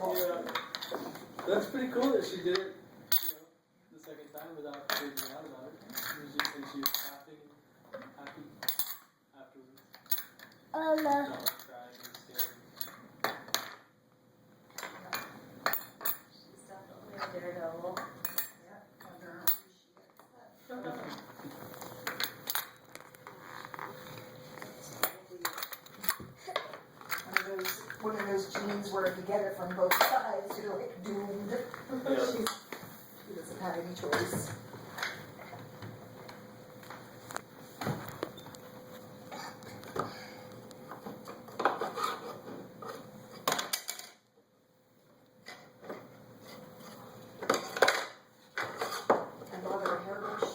Yeah. That's pretty cool that she did it, the second time without freaking out about it. And she was laughing and happy afterwards. No. Not like crying and scared. She's definitely a daredevil. One of those genes where if you get it from both sides, you're like doomed. Yeah. She doesn't have any choice. I love her hairbrush.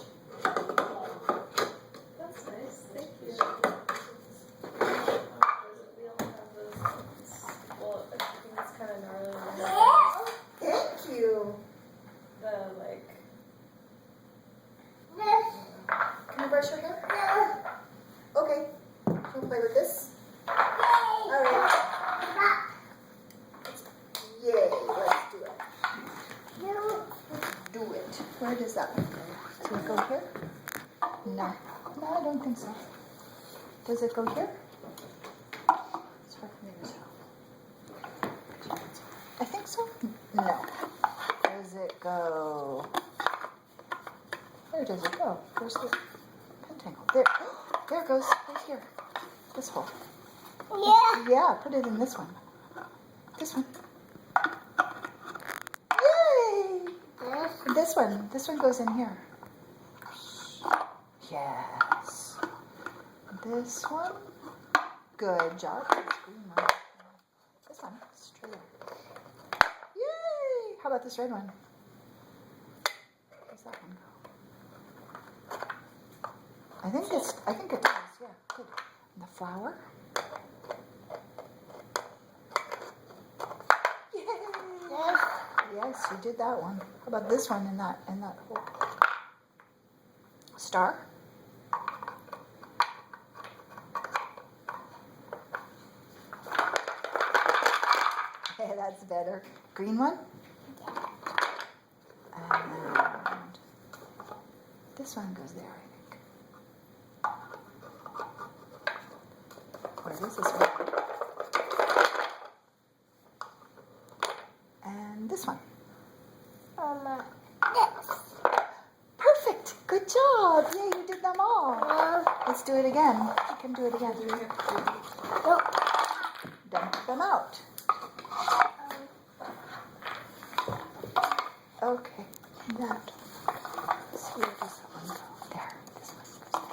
That's nice, thank you. We all have those ones. Well, I think it's kind of gnarly. Thank you. The, like, Can you brush your hair? Okay. Can you play with this? Alright. Yay, let's do it. Do it. Where does that one go? Does it go here? No. No, I don't think so. Does it go here? It's hard for me to tell. I think so. No. Does it go? Where does it go? Where's the pentangle? There. There it goes. Right here. This hole. Yeah. Yeah, put it in this one. This one. Yay! This one. This one goes in here. Yes. This one. Good job. Green one. This one. Straight up. Yay! How about this red one? Where's that one go? I think it does. Yeah, good. And the flower. Yay! Yes, you did that one. How about this one in that hole? Star. Hey, that's better. Green one. And this one goes there, I think. Where is this one? And this one. Yes. Perfect. Good job. Yeah, you did them all. Let's do it again. You can do it again. Nope. Dump them out. Okay. That. Let's see, where does that one go? There. This one goes there.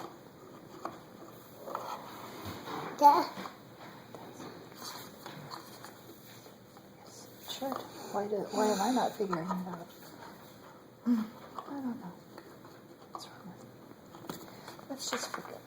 Yeah. Yes, it should. Why am I not figuring it out? I don't know. What's wrong with me? Let's just forget.